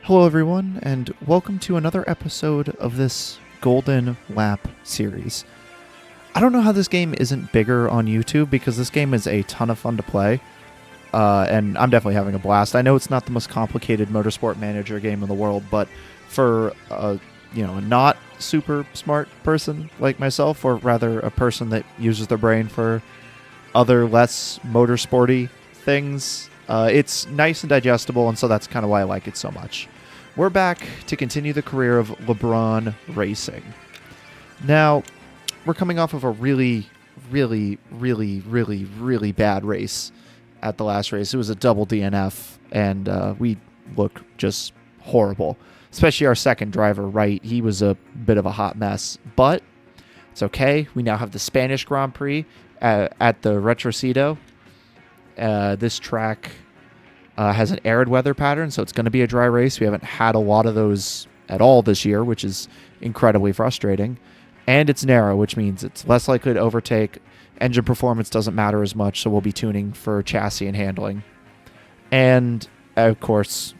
Hello, everyone, and welcome to another episode of this Golden Lap series. I don't know how this game isn't bigger on YouTube because this game is a ton of fun to play, and I'm definitely having a blast. I know it's not the most complicated motorsport manager game in the world, but for a not super smart person like myself, or rather a person that uses their brain for other less motorsporty things, it's nice and digestible, and so that's kind of why I like it so much. We're back to continue the career of LeBron Racing. Now, we're coming off of a really bad race at the last race. It was a double DNF, and we looked just horrible. Especially our second driver, Wright. He was a bit of a hot mess, but it's okay. We now have the Spanish Grand Prix at the Retrocito. This track has an arid weather pattern, so it's going to be a dry race. We haven't had a lot of those at all this year, which is incredibly frustrating. And it's narrow, which means it's less likely to overtake. Engine performance doesn't matter as much, so we'll be tuning for chassis and handling. And, of course,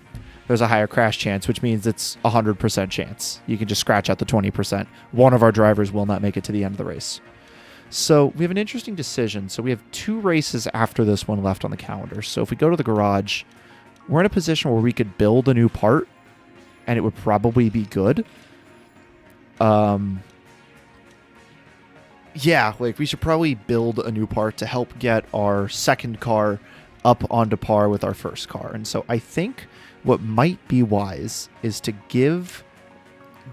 there's a higher crash chance, which means it's 100% chance. You can just scratch out the 20%. One of our drivers will not make it to the end of the race. So we have an interesting decision. So we have 2 races after this one left on the calendar. So if we go to the garage, we're in a position where we could build a new part, and it would probably be good. Yeah, like we should probably build a new part to help get our second car up onto par with our first car. And so I think what might be wise is to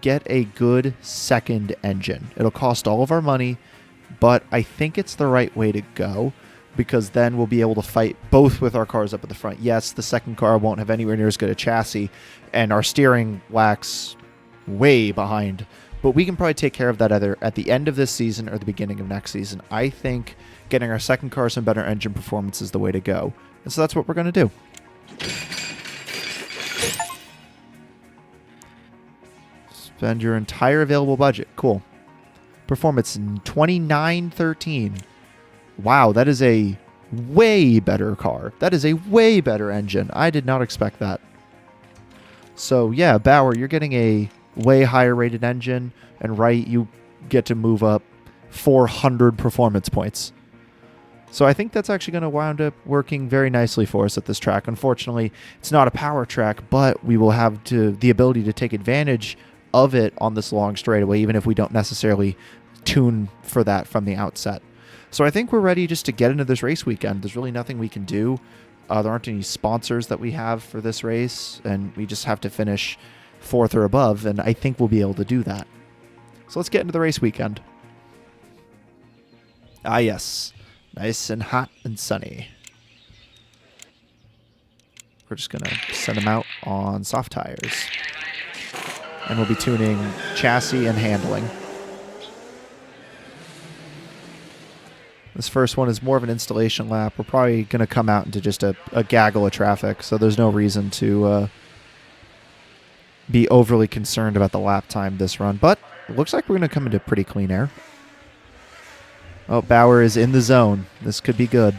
get a good second engine. It'll cost all of our money, but I think it's the right way to go, because then we'll be able to fight both with our cars up at the front. Yes, the second car won't have anywhere near as good a chassis, and our steering lacks way behind, but we can probably take care of that either at the end of this season or the beginning of next season. I think getting our second car some better engine performance is the way to go, and so that's what we're going to do. Spend your entire available budget. Cool. Performance in 2913. Wow, that is a way better car. That is a way better engine. I did not expect that. So yeah, Bauer, you're getting a way higher rated engine, and Wright, you get to move up 400 performance points. So I think that's actually going to wind up working very nicely for us at this track. Unfortunately, it's not a power track, but we will have the ability to take advantage of it on this long straightaway, even if we don't necessarily tune for that from the outset. So I think we're ready just to get into this race weekend. There's really nothing we can do. There aren't any sponsors that we have for this race, and we just have to finish 4th or above, and I think we'll be able to do that. So let's get into the race weekend. Ah, yes. Nice and hot and sunny. We're just going to send them out on soft tires. And we'll be tuning chassis and handling. This first one is more of an installation lap. We're probably going to come out into just a gaggle of traffic, so there's no reason to be overly concerned about the lap time this run. But it looks like we're going to come into pretty clean air. Oh, Bauer is in the zone. This could be good.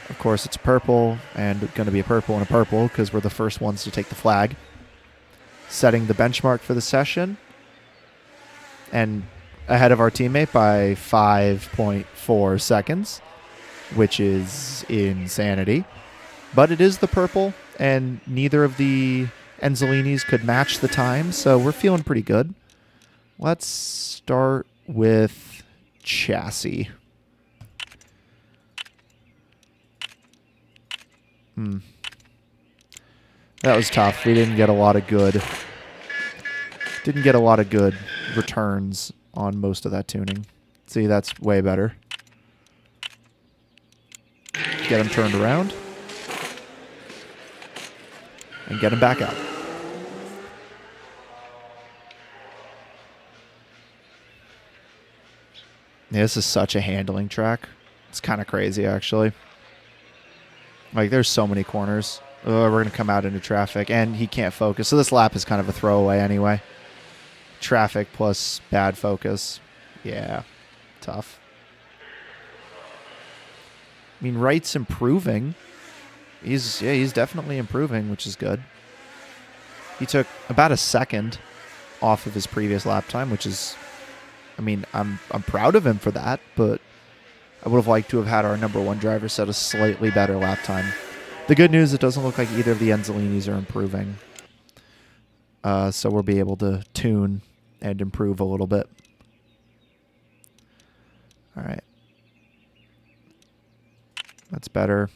Of course, it's purple, and going to be a purple and a purple because we're the first ones to take the flag. Setting the benchmark for the session, and ahead of our teammate by 5.4 seconds, which is insanity. But it is the purple, and neither of the Enzolinis could match the time, so we're feeling pretty good. Let's start with chassis. That was tough. We didn't get a lot of good returns on most of that tuning. See, that's way better. Get him turned around. And get him back out. Yeah, this is such a handling track. It's kind of crazy, actually. Like, there's so many corners. We're going to come out into traffic, and he can't focus. So this lap is kind of a throwaway anyway. Traffic plus bad focus. Yeah, tough. I mean, Wright's improving. He's definitely improving, which is good. He took about a second off of his previous lap time, which is, I mean, I'm proud of him for that, but I would have liked to have had our number one driver set a slightly better lap time. The good news, it doesn't look like either of the Enzolinis are improving. So we'll be able to tune and improve a little bit. All right. That's better.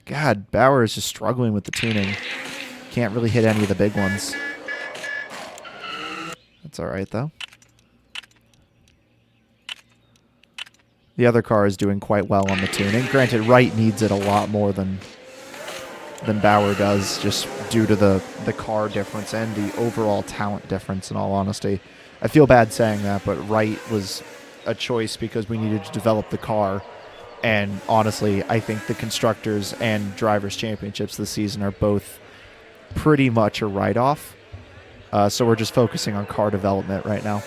God, Bauer is just struggling with the tuning. Can't really hit any of the big ones. That's all right, though. The other car is doing quite well on the tuning. Granted, Wright needs it a lot more than Bauer does, just due to the car difference and the overall talent difference, in all honesty. I feel bad saying that, but Wright was a choice because we needed to develop the car. And honestly, I think the Constructors and Drivers' Championships this season are both pretty much a write-off. So we're just focusing on car development right now.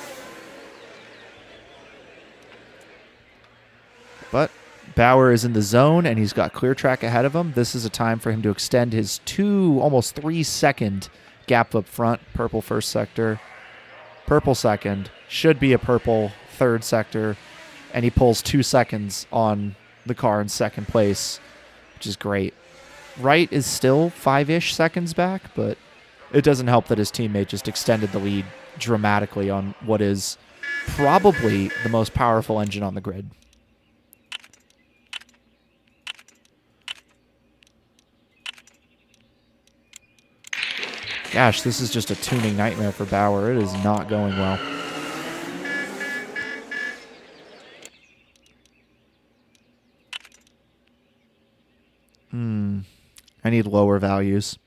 But Bauer is in the zone, and he's got clear track ahead of him. This is a time for him to extend his almost 3-second gap up front. Purple first sector. Purple second. Should be a purple third sector. And he pulls 2 seconds on the car in second place, which is great. Wright is still 5-ish seconds back, but it doesn't help that his teammate just extended the lead dramatically on what is probably the most powerful engine on the grid. Gosh, this is just a tuning nightmare for Bauer. It is not going well. I need lower values.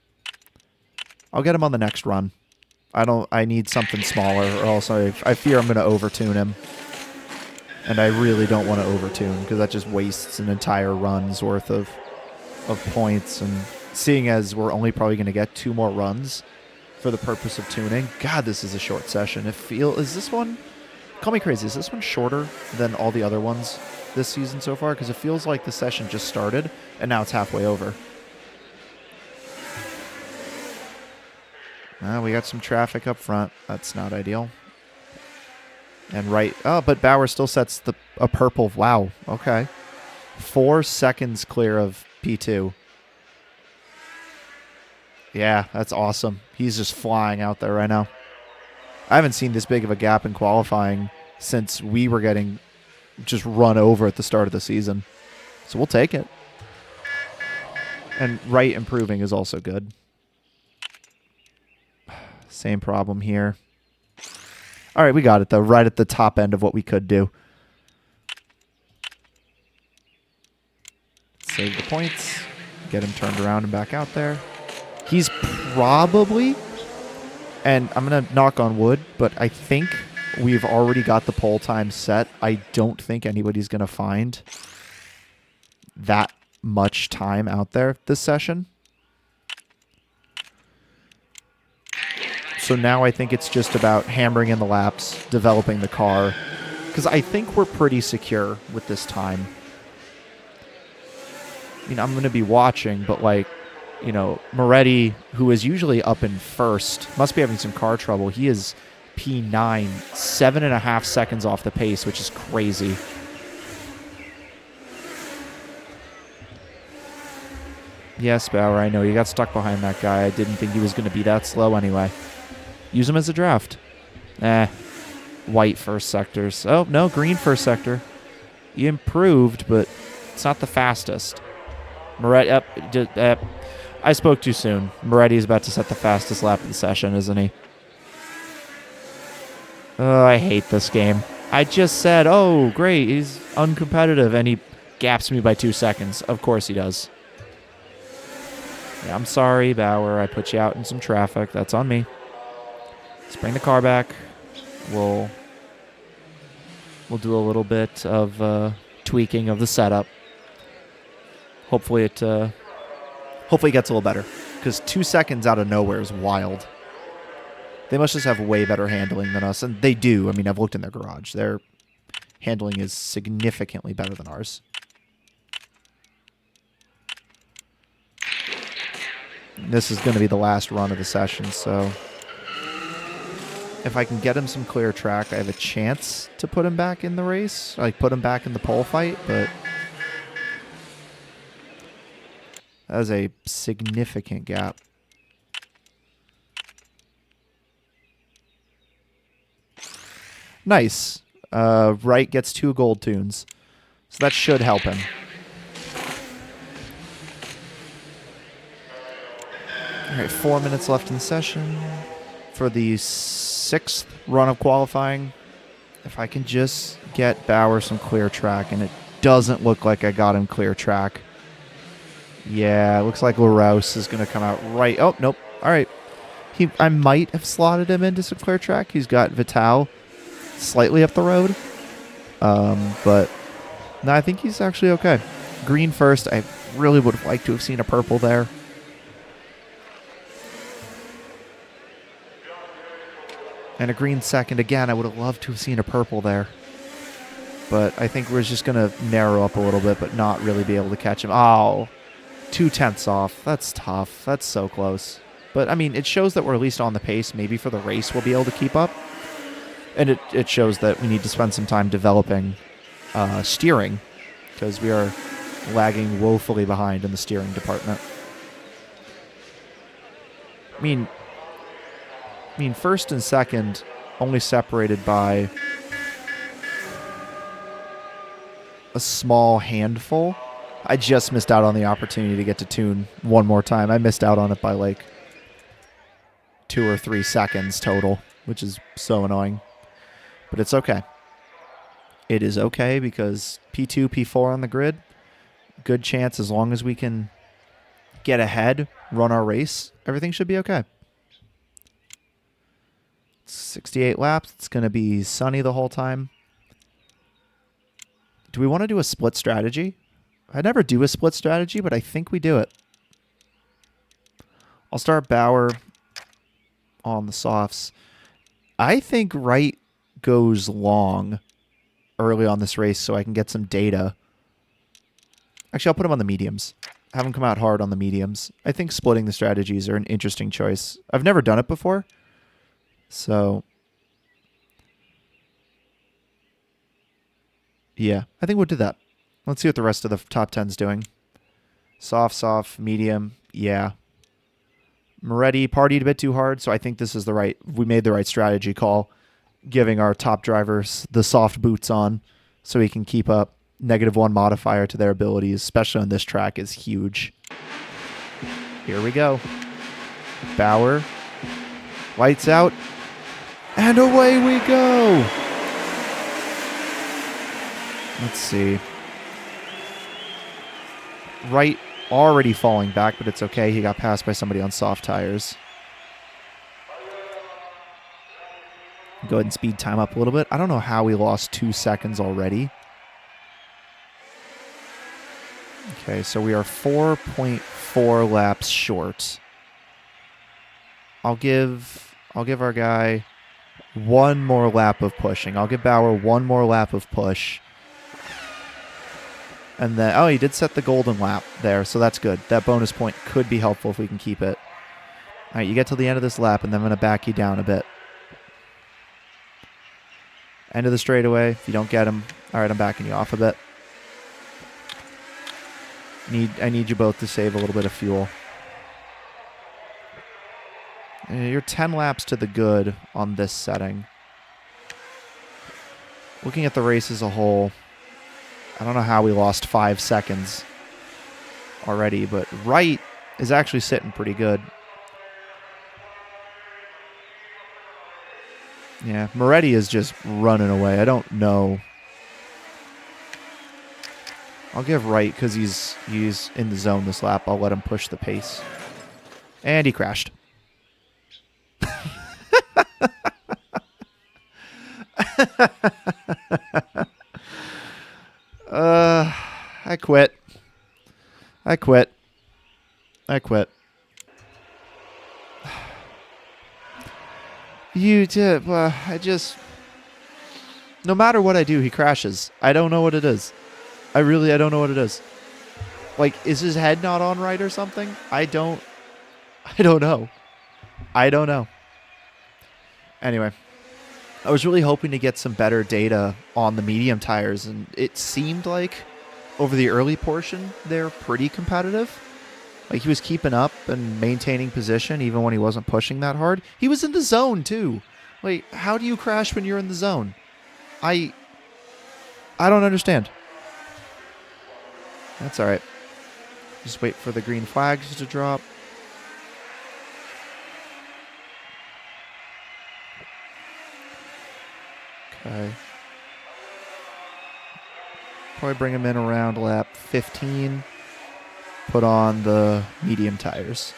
I'll get him on the next run. I need something smaller, or else I fear I'm going to overtune him. And I really don't want to overtune, because that just wastes an entire run's worth of points. And seeing as we're only probably going to get 2 more runs for the purpose of tuning, God, this is a short session. Is this one, call me crazy, is this one shorter than all the other ones this season so far? Because it feels like the session just started, and now it's halfway over. We got some traffic up front. That's not ideal. And Wright, but Bauer still sets a purple. Wow, okay. 4 seconds clear of P2. Yeah, that's awesome. He's just flying out there right now. I haven't seen this big of a gap in qualifying since we were getting just run over at the start of the season. So we'll take it. And Wright improving is also good. Same problem here. All right, we got it, though. Right at the top end of what we could do. Save the points. Get him turned around and back out there. He's probably, and I'm going to knock on wood, but I think we've already got the pole time set. I don't think anybody's going to find that much time out there this session. So now I think it's just about hammering in the laps, developing the car, because I think we're pretty secure with this time. I mean, I'm going to be watching, but like, you know, Moretti, who is usually up in first, must be having some car trouble. He is P9, 7.5 seconds off the pace, which is crazy. Yes, Bauer, I know. You got stuck behind that guy. I didn't think he was going to be that slow anyway. Use him as a draft. White first sectors. Oh, no, green first sector. He improved, but it's not the fastest. Moretti, I spoke too soon. Moretti is about to set the fastest lap of the session, isn't he? Oh, I hate this game. I just said, oh, great, he's uncompetitive, and he gaps me by 2 seconds. Of course he does. Yeah, I'm sorry, Bauer. I put you out in some traffic. That's on me. Let's bring the car back. We'll do a little bit of tweaking of the setup. Hopefully it gets a little better, because 2 seconds out of nowhere is wild. They must just have way better handling than us, and they do. I mean, I've looked in their garage. Their handling is significantly better than ours. This is going to be the last run of the session, so if I can get him some clear track, I have a chance to put him back in the race, like put him back in the pole fight, but that is a significant gap. Nice. Wright gets 2 gold tunes, so that should help him. All right, 4 minutes left in the session for the 6th run of qualifying. If I can just get Bauer some clear track, and it doesn't look like I got him clear track. Yeah, it looks like LaRouse is going to come out right. Oh, nope. All right. I might have slotted him into some clear track. He's got Vital slightly up the road. But no, I think he's actually okay. Green first. I really would have liked to have seen a purple there. And a green second. Again, I would have loved to have seen a purple there. But I think we're just going to narrow up a little bit, but not really be able to catch him. Oh, 2/10 off. That's tough. That's so close. But, I mean, it shows that we're at least on the pace. Maybe for the race we'll be able to keep up. And it shows that we need to spend some time developing steering, because we are lagging woefully behind in the steering department. I mean, first and second only separated by a small handful. I just missed out on the opportunity to get to tune one more time. I missed out on it by like 2 or 3 seconds total, which is so annoying. But it's okay. It is okay because P2, P4 on the grid, good chance as long as we can get ahead, run our race, everything should be okay. 68 laps. It's going to be sunny the whole time. Do we want to do a split strategy? I never do a split strategy, but I think we do it. I'll start Bauer on the softs. I think Wright goes long early on this race so I can get some data. Actually, I'll put him on the mediums. Have him come out hard on the mediums. I think splitting the strategies are an interesting choice. I've never done it before. So, yeah, I think we'll do that. Let's see what the rest of the top 10's doing. Soft, medium, yeah. Moretti partied a bit too hard, so I think this is we made the right strategy call, giving our top drivers the soft boots on so we can keep up. -1 modifier to their abilities, especially on this track, is huge. Here we go. Bauer. Lights out. And away we go. Let's see. Wright already falling back, but it's okay. He got passed by somebody on soft tires. Go ahead and speed time up a little bit. I don't know how we lost 2 seconds already. Okay, so we are 4.4 laps short. I'll give our guy 1 more lap of pushing. I'll give Bauer 1 more lap of push. And then, oh, he did set the golden lap there, so that's good. That bonus point could be helpful if we can keep it. All right, you get to the end of this lap, and then I'm going to back you down a bit. End of the straightaway. If you don't get him, all right, I'm backing you off a bit. I need you both to save a little bit of fuel. You're 10 laps to the good on this setting. Looking at the race as a whole, I don't know how we lost 5 seconds already, but Wright is actually sitting pretty good. Yeah, Moretti is just running away. I don't know. I'll give Wright, because he's in the zone this lap. I'll let him push the pace. And he crashed. I quit. You did. No matter what I do, he crashes. I don't know what it is. I don't know what it is. Like, is his head not on right or something? I don't I don't know. I don't know. Anyway, I was really hoping to get some better data on the medium tires, and it seemed like over the early portion, they're pretty competitive. Like, he was keeping up and maintaining position even when he wasn't pushing that hard. He was in the zone, too. Like, how do you crash when you're in the zone? I don't understand. That's all right. Just wait for the green flags to drop. Okay. Probably bring him in around lap 15. Put on the medium tires.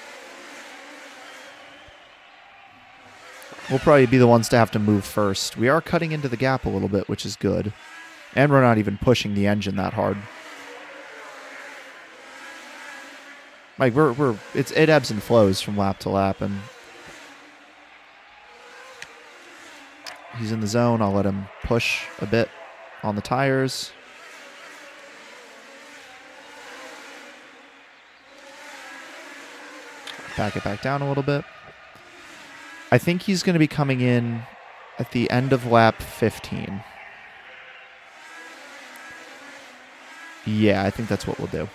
We'll probably be the ones to have to move first. We are cutting into the gap a little bit, which is good. And we're not even pushing the engine that hard. Like, it ebbs and flows from lap to lap, and he's in the zone. I'll let him push a bit on the tires. Back it back down a little bit. I think he's going to be coming in at the end of lap 15. Yeah, I think that's what we'll do.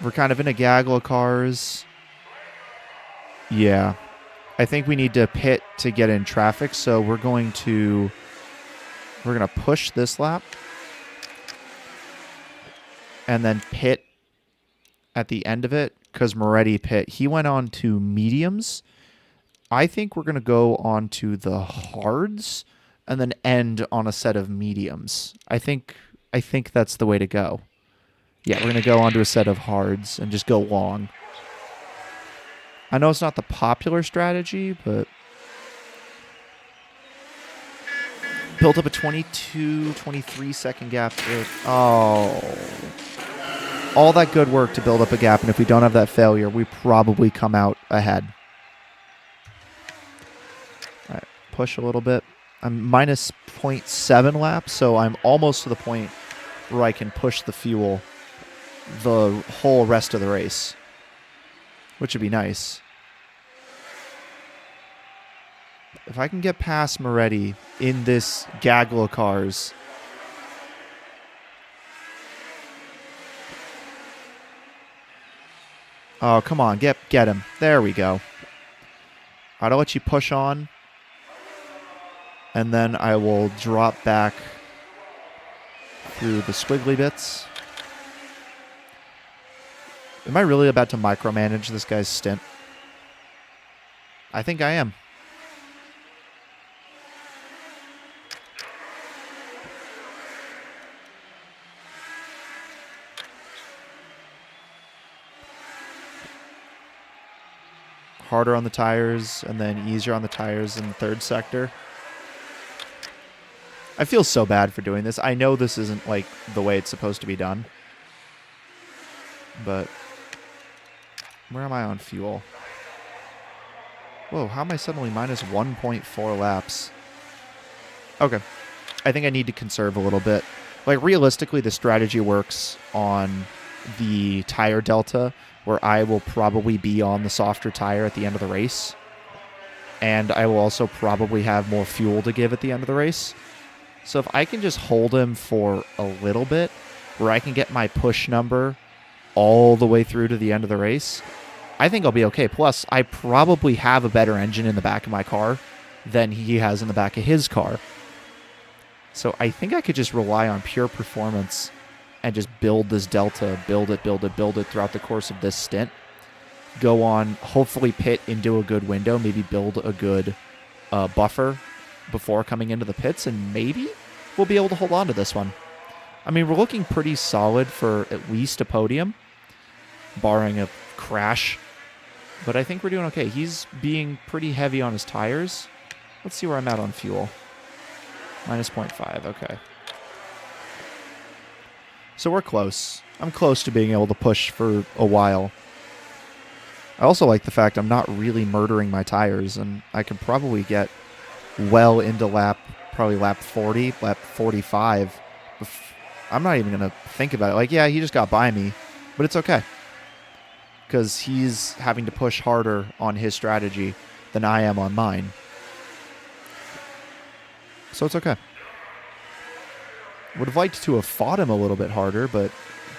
We're kind of in a gaggle of cars. Yeah. I think we need to pit to get in traffic, so we're going to push this lap and then pit at the end of it, because Moretti pit. He went on to mediums. I think we're going to go on to the hards and then end on a set of mediums. I think that's the way to go. Yeah, we're going to go on to a set of hards and just go long. I know it's not the popular strategy, but built up a 22, 23 second gap. Oh. All that good work to build up a gap, and if we don't have that failure, we probably come out ahead. All right, push a little bit. I'm minus 0.7 laps, so I'm almost to the point where I can push the fuel the whole rest of the race, which would be nice. If I can get past Moretti in this gaggle of cars, oh, come on. Get him. There we go. I'll let you push on. And then I will drop back through the squiggly bits. Am I really about to micromanage this guy's stint? I think I am. Harder on the tires and then easier on the tires in the third sector. I feel so bad for doing this. I know this isn't like the way it's supposed to be done. But where am I on fuel? Whoa, how am I suddenly minus 1.4 laps? Okay. I think I need to conserve a little bit. Like, realistically, the strategy works on the tire delta, where I will probably be on the softer tire at the end of the race. And I will also probably have more fuel to give at the end of the race. So if I can just hold him for a little bit, where I can get my push number all the way through to the end of the race, I think I'll be okay. Plus, I probably have a better engine in the back of my car than he has in the back of his car. So I think I could just rely on pure performance and just build this delta, build it throughout the course of this stint. Go on, hopefully pit into a good window, maybe build a good buffer before coming into the pits, and maybe we'll be able to hold on to this one. I mean, we're looking pretty solid for at least a podium, barring a crash. But I think we're doing okay. He's being pretty heavy on his tires. Let's see where I'm at on fuel. Minus 0.5, okay. So we're close. I'm close to being able to push for a while. I also like the fact I'm not really murdering my tires, and I can probably get well into lap 40, lap 45. I'm not even going to think about it. Like, yeah, he just got by me, But it's okay, because he's having to push harder on his strategy than I am on mine. So it's okay. Would have liked to have fought him a little bit harder, but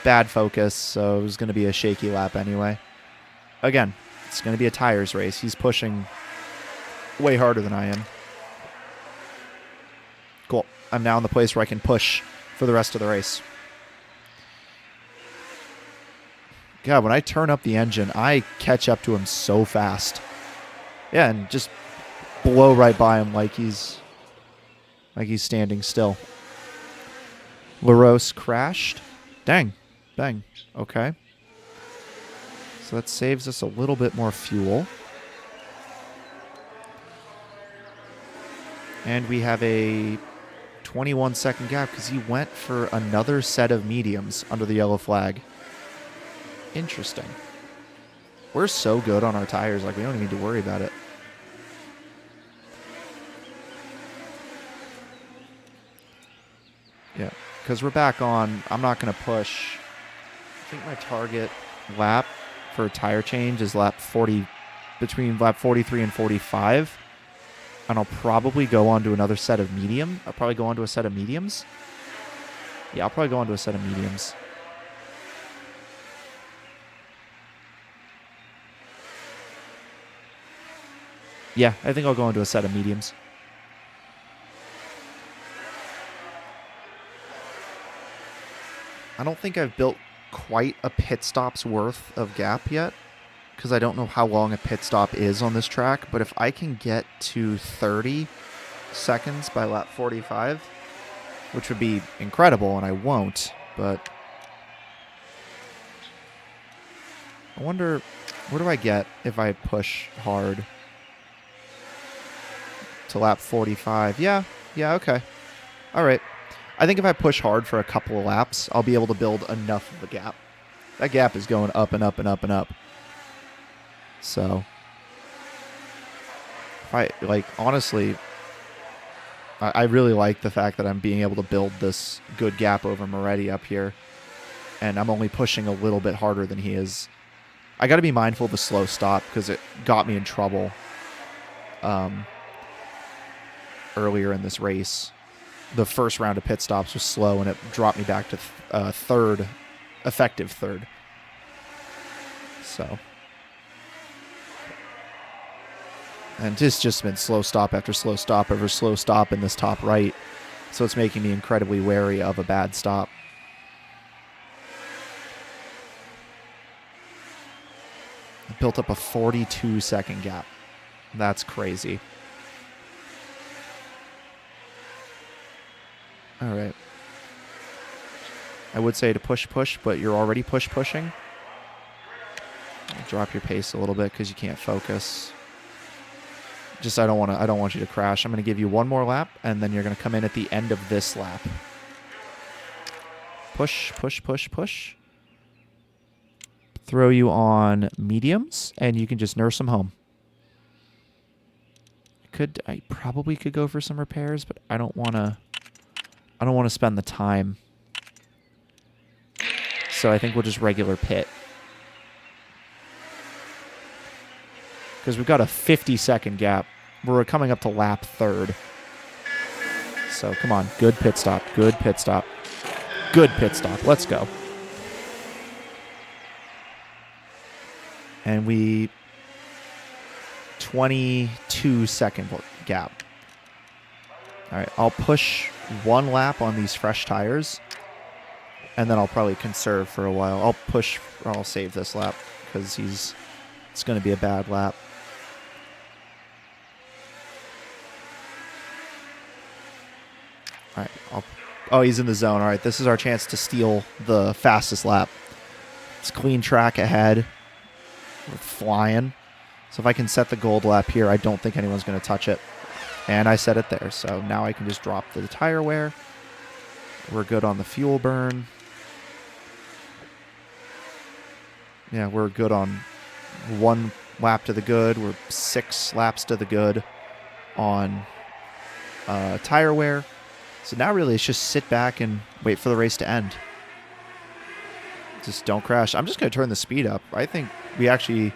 bad focus, so it was going to be a shaky lap anyway. Again, it's going to be a tires race. He's pushing way harder than I am. Cool. I'm now in the place where I can push for the rest of the race. God, when I turn up the engine, I catch up to him so fast. Yeah, and just blow right by him like he's standing still. LaRose crashed. Dang. Bang. Okay. So that saves us a little bit more fuel. And we have a 21-second gap because he went for another set of mediums under the yellow flag. Interesting. We're so good on our tires, like we don't even need to worry about it. Yeah, because we're back on. I'm not going to push. I think my target lap for a tire change is lap 40, between lap 43 and 45. And I'll probably go on to another set of medium. I'll probably go on to a set of mediums. Yeah, I'll probably go on to a set of mediums. Yeah, I think I'll go into a set of mediums. I don't think I've built quite a pit stop's worth of gap yet, because I don't know how long a pit stop is on this track, but if I can get to 30 seconds by lap 45, which would be incredible, and I won't, but I wonder, where do I get if I push hard to lap 45? Yeah, okay. All right. I think if I push hard for a couple of laps, I'll be able to build enough of a gap. That gap is going up and up and up and up. So, honestly, I really like the fact that I'm being able to build this good gap over Moretti up here. And I'm only pushing a little bit harder than he is. I got to be mindful of the slow stop because it got me in trouble earlier in this race. The first round of pit stops was slow, and it dropped me back to effective third. So, and it's just been slow stop after slow stop over slow stop in this top right. So it's making me incredibly wary of a bad stop. I built up a 42-second gap. That's crazy. All right. I would say to push, but you're already pushing. Drop your pace a little bit because you can't focus. Just I don't want you to crash. I'm going to give you one more lap, and then you're going to come in at the end of this lap. Push. Throw you on mediums, and you can just nurse them home. I probably could go for some repairs, but I don't want to spend the time. So I think we'll just regular pit. Because we've got a 50-second gap. We're coming up to lap third. So come on. Good pit stop. Let's go. And 22-second gap. All right. I'll push one lap on these fresh tires. And then I'll probably conserve for a while. I'll save this lap because it's going to be a bad lap. All right. He's in the zone. All right. This is our chance to steal the fastest lap. It's clean track ahead. We're flying. So if I can set the gold lap here, I don't think anyone's going to touch it. And I set it there. So now I can just drop the tire wear. We're good on the fuel burn. Yeah, we're good on one lap to the good. We're 6 laps to the good on tire wear. So now really it's just sit back and wait for the race to end. Just don't crash. I'm just going to turn the speed up. I think we actually,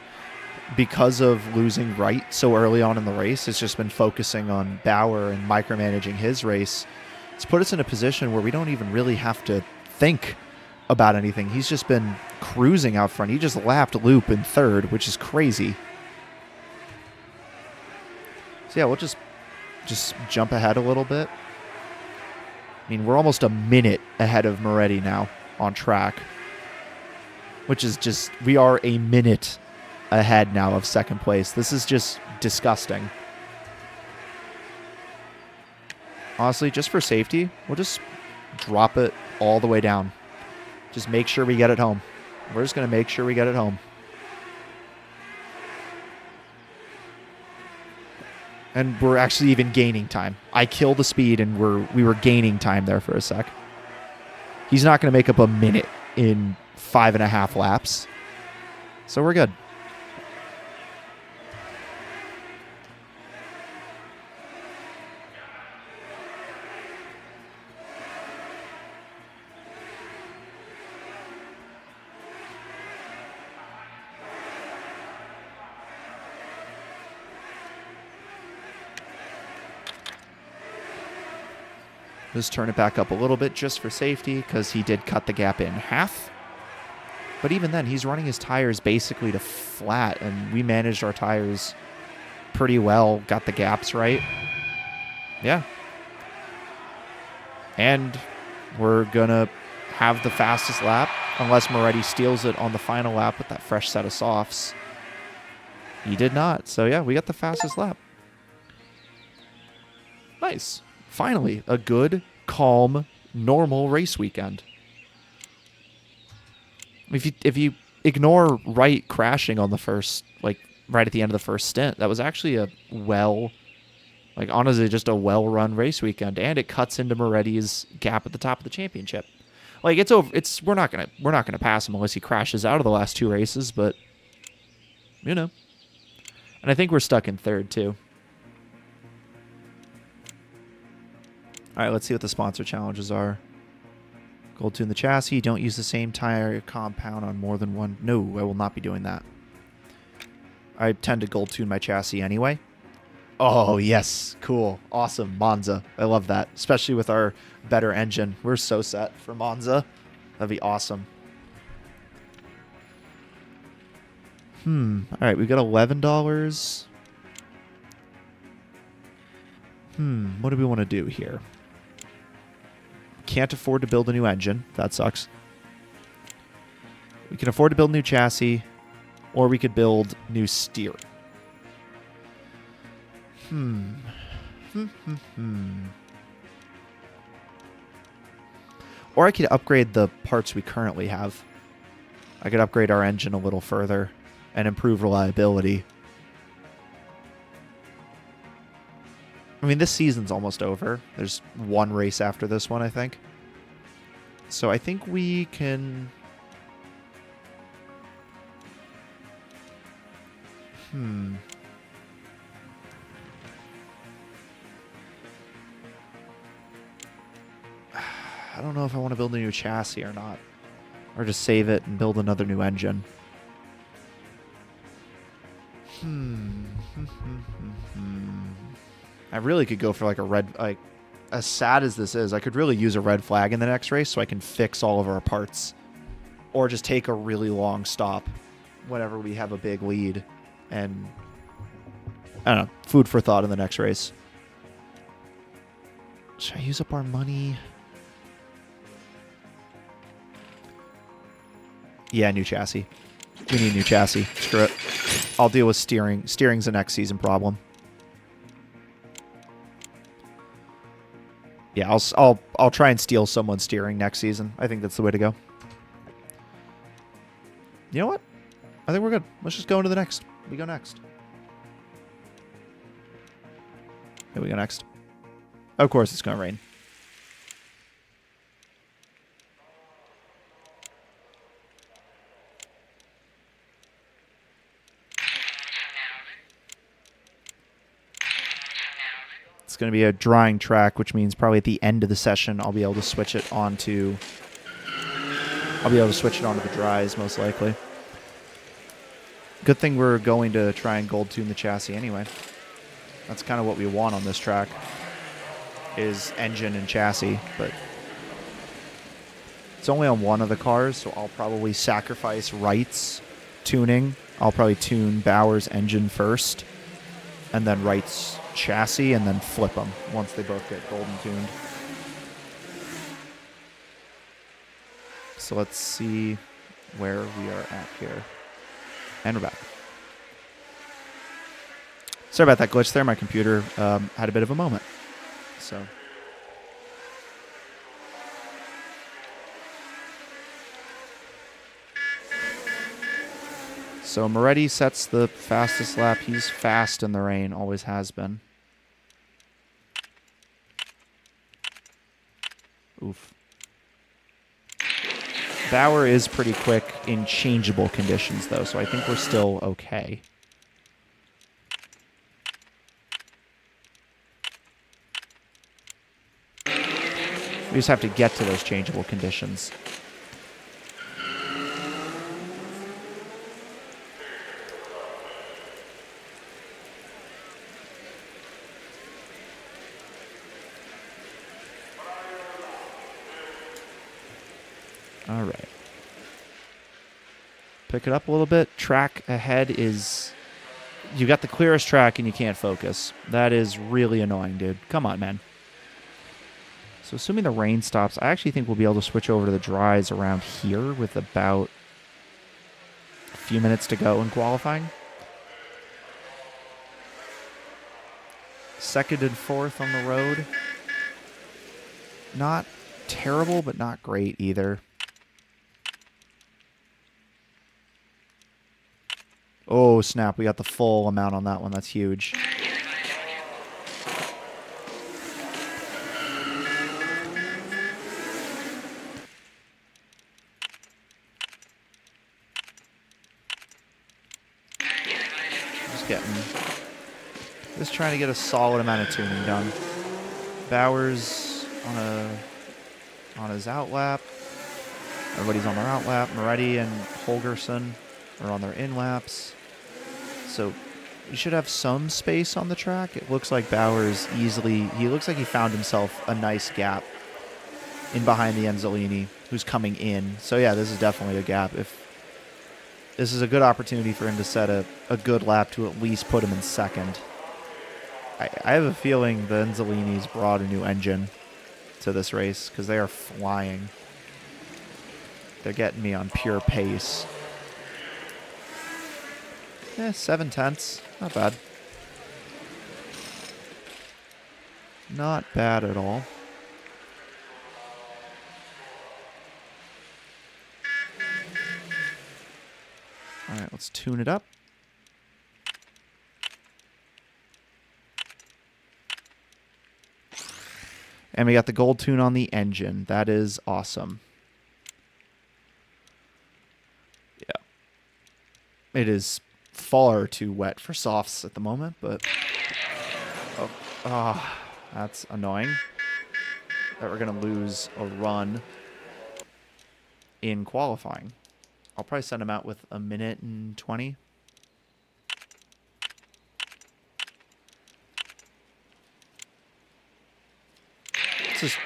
because of losing Wright so early on in the race, it's just been focusing on Bauer and micromanaging his race. It's put us in a position where we don't even really have to think about anything. He's just been cruising out front. He just lapped Loop in third, which is crazy. So yeah, we'll just jump ahead a little bit. I mean, we're almost a minute ahead of Moretti now on track, which is just, we are a minute ahead now of second place. This is just disgusting. Honestly, just for safety, we'll just drop it all the way down. Just make sure we get it home. We're just going to make sure we get it home. And we're actually even gaining time. I kill the speed, and we were gaining time there for a sec. He's not going to make up a minute in 5.5 laps. So we're good. Just turn it back up a little bit just for safety, because he did cut the gap in half. But even then, he's running his tires basically to flat, and we managed our tires pretty well, got the gaps right. Yeah. And we're going to have the fastest lap, unless Moretti steals it on the final lap with that fresh set of softs. He did not. So yeah, we got the fastest lap. Nice. Finally, a good, calm, normal race weekend. If you ignore Wright crashing on the first, like right at the end of the first stint, that was actually honestly just a well-run race weekend, and it cuts into Moretti's gap at the top of the championship. Like it's over. We're not gonna pass him unless he crashes out of the last two races, but you know. And I think we're stuck in third too. All right, let's see what the sponsor challenges are. Gold tune the chassis. Don't use the same tire compound on more than one. No, I will not be doing that. I tend to gold tune my chassis anyway. Oh, yes. Cool. Awesome. Monza. I love that. Especially with our better engine. We're so set for Monza. That'd be awesome. All right, we've got $11. What do we want to do here? Can't afford to build a new engine. That sucks. We can afford to build a new chassis, or we could build new steer. Or I could upgrade the parts we currently have. I could upgrade our engine a little further and improve reliability. I mean, this season's almost over. There's one race after this one, I think. So I think we can... I don't know if I want to build a new chassis or not. Or just save it and build another new engine. I really could go for like a red, like as sad as this is, I could really use a red flag in the next race so I can fix all of our parts. Or just take a really long stop whenever we have a big lead. And I don't know, food for thought in the next race. Should I use up our money? Yeah, new chassis. We need a new chassis. Screw it. I'll deal with steering. Steering's a next season problem. Yeah, I'll try and steal someone's steering next season. I think that's the way to go. You know what? I think we're good. Let's just go into the next. We go next. Here we go next. Of course it's going to rain. It's going to be a drying track, which means probably at the end of the session I'll be able to switch it onto I'll be able to switch it onto the dries, most likely. Good thing we're going to try and gold tune the chassis anyway. That's kind of what we want on this track, is engine and chassis, but it's only on one of the cars, so I'll probably sacrifice Wright's tuning. I'll probably tune Bauer's engine first, and then Wright's chassis, and then flip them once they both get golden tuned. So let's see where we are at here. And we're back. Sorry about that glitch there. My computer had a bit of a moment. So Moretti sets the fastest lap. He's fast in the rain, always has been. Oof. Bauer is pretty quick in changeable conditions, though, so I think we're still okay. We just have to get to those changeable conditions. All right. Pick it up a little bit. Track ahead is... You got the clearest track and you can't focus. That is really annoying, dude. Come on, man. So assuming the rain stops, I actually think we'll be able to switch over to the dries around here with about a few minutes to go in qualifying. Second and fourth on the road. Not terrible, but not great either. Oh, snap. We got the full amount on that one. That's huge. Just trying to get a solid amount of tuning done. Bauer's on his out lap. Everybody's on their out lap. Moretti and Holgerson are on their in laps. So you should have some space on the track. It looks like Bauer's he looks like he found himself a nice gap in behind the Enzolini, who's coming in. So yeah, this is definitely a gap. This is a good opportunity for him to set a good lap to at least put him in second. I have a feeling the Enzolini's brought a new engine to this race because they are flying. They're getting me on pure pace. 7/10. Not bad. Not bad at all. All right, let's tune it up. And we got the gold tune on the engine. That is awesome. Yeah. It is far too wet for softs at the moment, but... that's annoying. That we're going to lose a run in qualifying. I'll probably send him out with a minute and 20.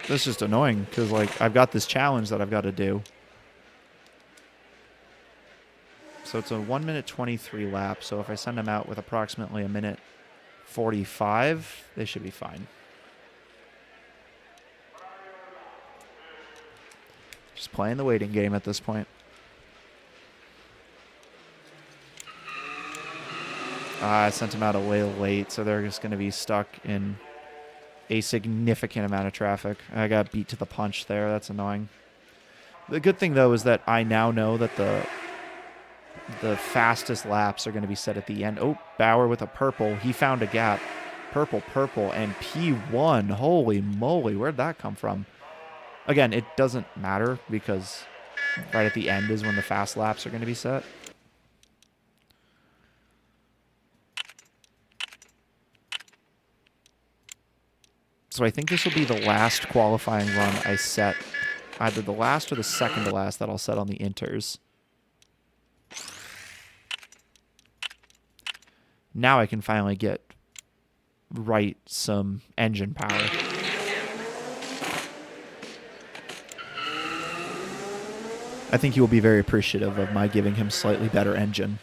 That's just annoying because, like, I've got this challenge that I've got to do. So it's a 1 minute 23 lap. So if I send them out with approximately a minute 45, they should be fine. Just playing the waiting game at this point. I sent them out a little late, so they're just going to be stuck in a significant amount of traffic. I got beat to the punch there. That's annoying. The good thing, though, is that I now know that the fastest laps are going to be set at the end. Oh, Bauer with a purple. He found a gap. Purple, and P1. Holy moly, where'd that come from? Again, it doesn't matter because right at the end is when the fast laps are going to be set. So I think this will be the last qualifying run I set either the last or the second to last that I'll set on the inters. Now I can finally get right some engine power. I think he will be very appreciative of my giving him slightly better engine.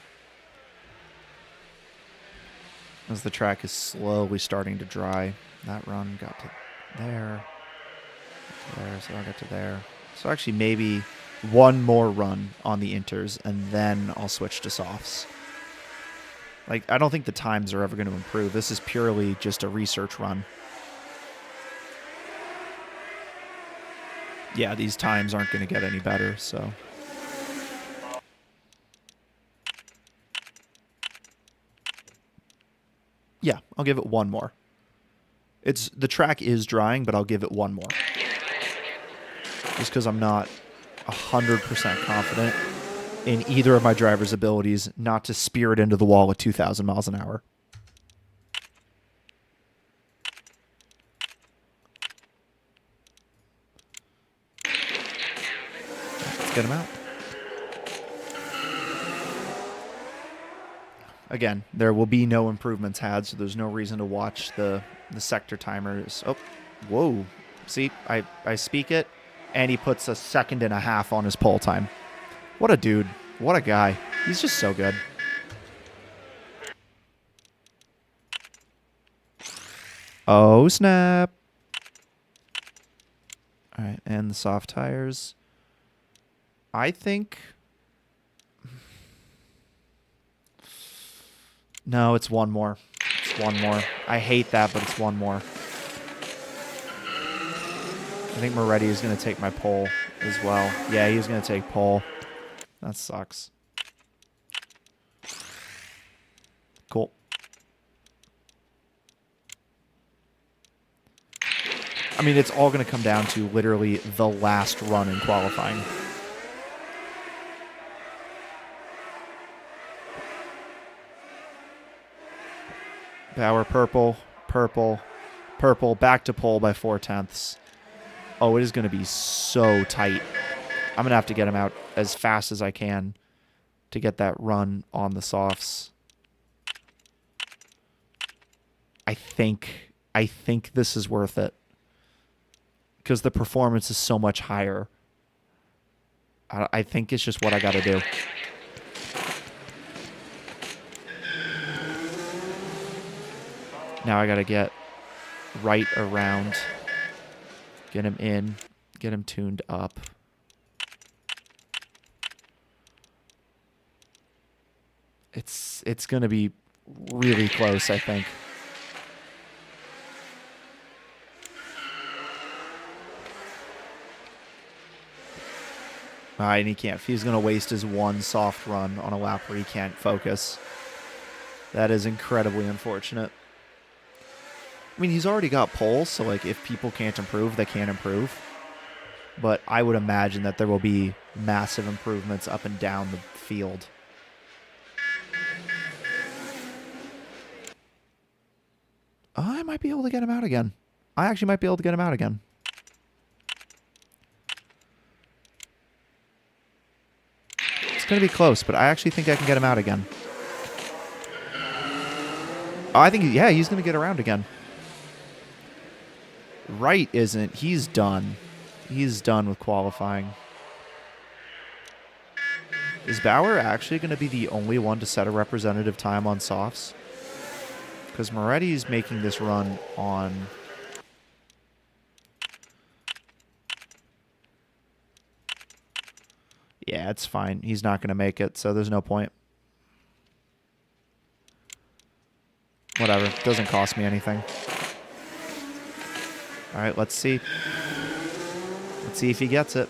As the track is slowly starting to dry. That run got to there. There, so I got to there. So actually maybe one more run on the inters, and then I'll switch to softs. Like, I don't think the times are ever going to improve. This is purely just a research run. Yeah, these times aren't going to get any better, so. Yeah, I'll give it one more. The track is drying, but I'll give it one more. Just because I'm not 100% confident in either of my driver's abilities not to spear it into the wall at 2,000 miles an hour. Let's get him out. Again, there will be no improvements had, so there's no reason to watch the sector timers. Oh, whoa. See, I speak it, and he puts a 1.5 seconds on his pole time. What a dude. What a guy. He's just so good. Oh, snap. All right, and the soft tires. I think... No, it's one more. It's one more. I hate that, but it's one more. I think Moretti is going to take my pole as well. Yeah, he's going to take pole. That sucks. Cool. I mean, it's all going to come down to literally the last run in qualifying. Power purple, purple, purple, back to pole by 0.4. Oh, it is going to be so tight. I'm going to have to get him out as fast as I can to get that run on the softs. I think this is worth it because the performance is so much higher. I think it's just what I got to do. Now I got to get right around, get him in, get him tuned up. It's going to be really close, I think. And he can't. He's going to waste his one soft run on a lap where he can't focus. That is incredibly unfortunate. I mean, he's already got poles, so like if people can't improve, they can't improve. But I would imagine that there will be massive improvements up and down the field. I might be able to get him out again. I actually might be able to get him out again. It's going to be close, but I actually think I can get him out again. Oh, I think, yeah, he's going to get around again. Wright isn't. He's done. He's done with qualifying. Is Bauer actually going to be the only one to set a representative time on softs? Because Moretti's making this run on... Yeah, it's fine. He's not going to make it, so there's no point. Whatever. Doesn't cost me anything. All right, let's see. Let's see if he gets it.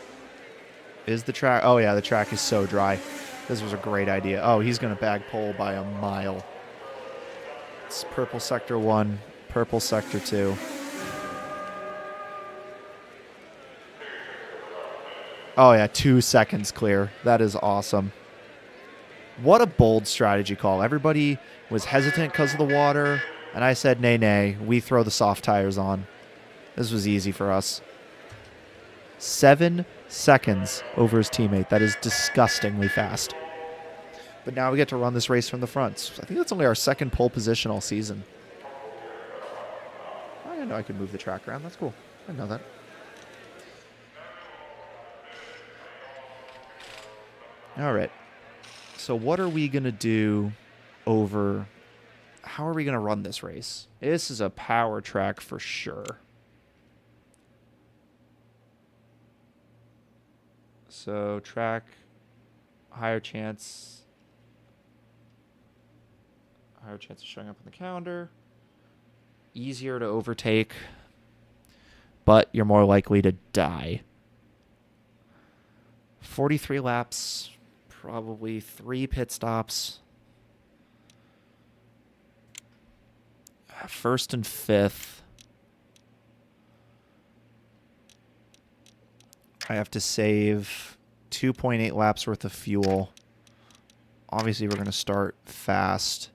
Is the track... Oh, yeah, the track is so dry. This was a great idea. Oh, he's going to bag pole by a mile. It's purple sector 1, purple sector 2. Oh, yeah, 2 seconds clear. That is awesome. What a bold strategy call. Everybody was hesitant because of the water, and I said, nay, we throw the soft tires on. This was easy for us. 7 seconds over his teammate. That is disgustingly fast. But now we get to run this race from the front. I think that's only our second pole position all season. I didn't know I could move the track around. That's cool. I didn't know that. All right. So what are we going to do over... How are we going to run this race? This is a power track for sure. So track, higher chance of showing up on the calendar. Easier to overtake, but you're more likely to die. 43 laps, probably 3 pit stops. First and fifth. I have to save 2.8 laps worth of fuel. Obviously, we're going to start fast.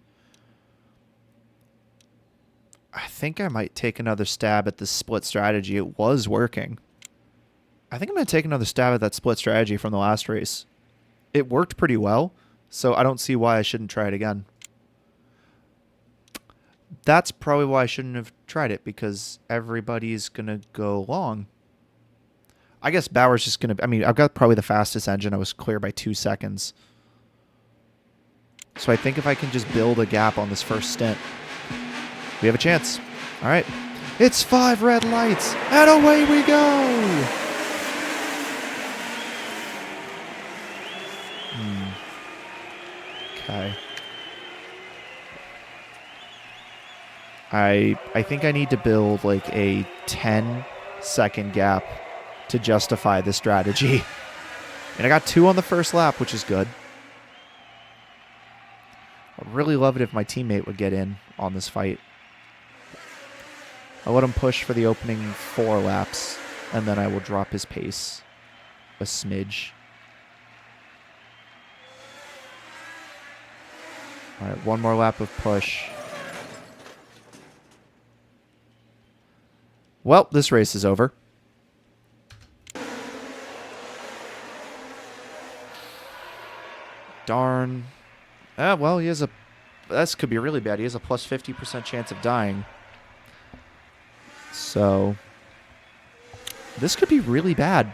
I think I might take another stab at the split strategy. It was working. I think I'm going to take another stab at that split strategy from the last race. It worked pretty well, so I don't see why I shouldn't try it again. That's probably why I shouldn't have tried it, because everybody's going to go long. I guess Bauer's just going to... I mean, I've got probably the fastest engine. I was clear by 2 seconds. So I think if I can just build a gap on this first stint, we have a chance. All right. It's 5 red lights, and away we go! Okay. I think I need to build like a 10-second gap to justify the strategy. And I got 2 on the first lap, which is good. I'd really love it if my teammate would get in on this fight. I'll let him push for the opening 4 laps, and then I will drop his pace a smidge. All right, 1 more lap of push. Well, this race is over. Darn. Well, he has a... This could be really bad. He has a plus 50% chance of dying. So, this could be really bad.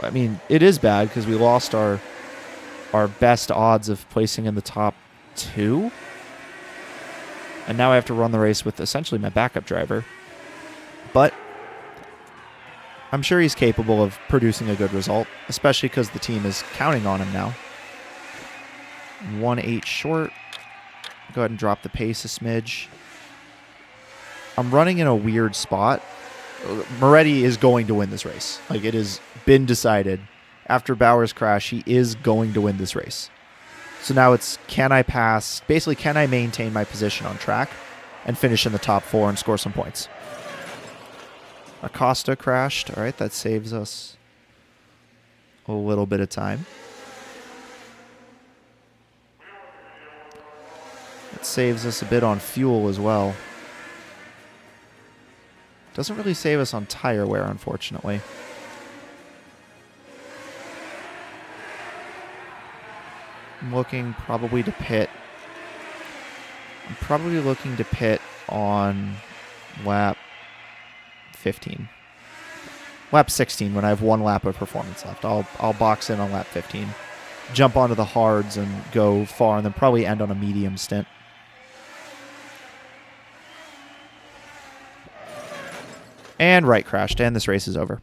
I mean, it is bad because we lost our best odds of placing in the top 2. And now I have to run the race with essentially my backup driver. But I'm sure he's capable of producing a good result, especially because the team is counting on him now. 1.8 short. Go ahead and drop the pace a smidge. I'm running in a weird spot. Moretti is going to win this race. Like, it has been decided. After Bauer's crash, he is going to win this race. So now it's, can I pass? Basically, can I maintain my position on track and finish in the top 4 and score some points? Acosta crashed. All right, that saves us a little bit of time. It saves us a bit on fuel as well. Doesn't really save us on tire wear, unfortunately. I'm looking probably to pit. I'm probably looking to pit on lap 15. Lap 16 when I have 1 lap of performance left. I'll box in on lap 15. Jump onto the hards and go far, and then probably end on a medium stint. And right crashed, and this race is over.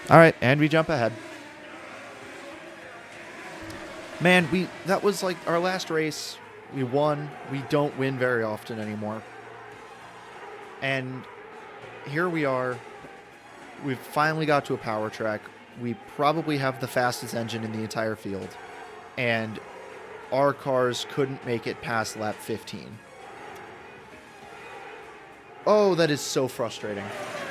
All right, and we jump ahead. Man, that was like our last race. We won. We don't win very often anymore. And here we are. We've finally got to a power track. We probably have the fastest engine in the entire field. And our cars couldn't make it past lap 15. Oh, that is so frustrating.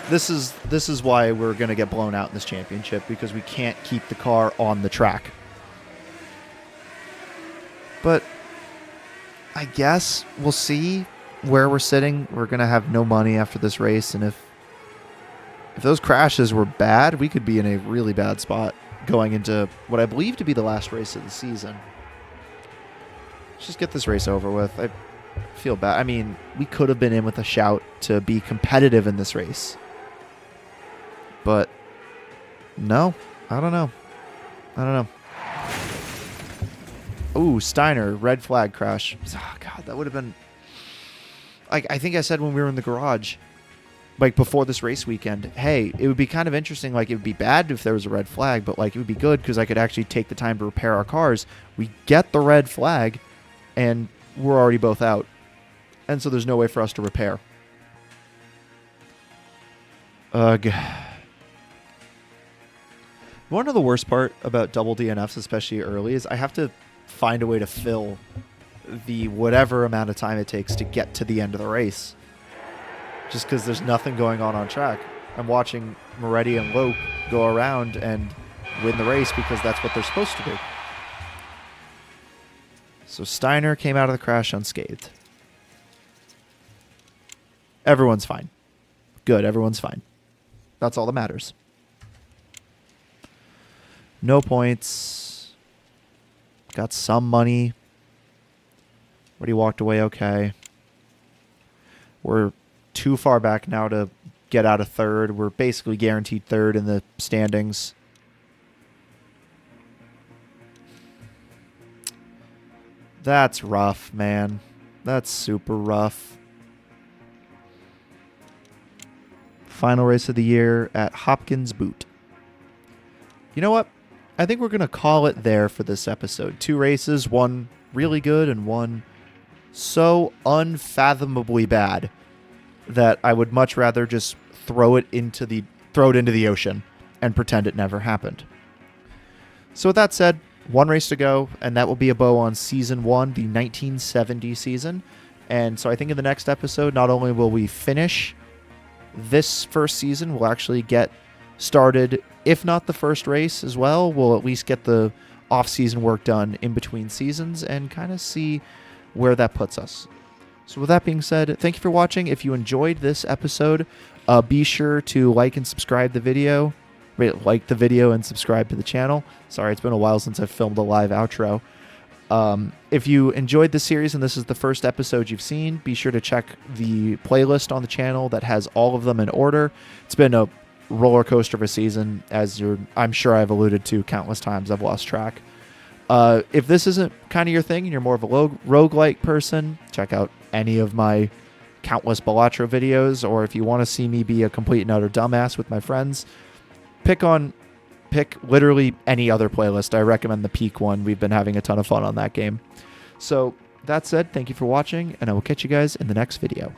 This is why we're going to get blown out in this championship, because we can't keep the car on the track. But I guess we'll see where we're sitting. We're going to have no money after this race, and if those crashes were bad, we could be in a really bad spot going into what I believe to be the last race of the season. Let's just get this race over with. I feel bad. I mean, we could have been in with a shout to be competitive in this race. But no, I don't know. Ooh, Steiner, red flag crash. Oh, God, that would have been... Like, I think I said when we were in the garage, like, before this race weekend, hey, it would be kind of interesting. Like, it would be bad if there was a red flag, but, like, it would be good because I could actually take the time to repair our cars. We get the red flag, and we're already both out. And so there's no way for us to repair. Ugh. One of the worst part about double DNFs, especially early, is I have to find a way to fill the whatever amount of time it takes to get to the end of the race. Just because there's nothing going on track. I'm watching Moretti and Lope go around and win the race because that's what they're supposed to do. So Steiner came out of the crash unscathed. Everyone's fine. Good, everyone's fine. That's all that matters. No points. Got some money. Already walked away okay. We're too far back now to get out of third. We're basically guaranteed third in the standings. That's rough, man. That's super rough. Final race of the year at Hopkins Boot. You know what? I think we're going to call it there for this episode. 2 races, one really good and one so unfathomably bad that I would much rather just throw it into the ocean and pretend it never happened. So with that said, 1 race to go, and that will be a bow on season 1, the 1970 season. And so I think in the next episode, not only will we finish this first season, we'll actually get started, if not the first race as well, we'll at least get the off-season work done in between seasons and kind of see where that puts us. So with that being said, thank you for watching. If you enjoyed this episode, be sure to like and subscribe the video. Like the video and subscribe to the channel. Sorry, it's been a while since I've filmed a live outro. If you enjoyed this series and this is the first episode you've seen, be sure to check the playlist on the channel that has all of them in order. It's been a roller coaster of a season, as I'm sure I've alluded to countless times. I've lost track. If this isn't kind of your thing and you're more of a roguelike person, check out any of my countless Balatro videos, or if you want to see me be a complete and utter dumbass with my friends, pick literally any other playlist. I recommend the Peak one. We've been having a ton of fun on that game. So that said, thank you for watching, and I will catch you guys in the next video.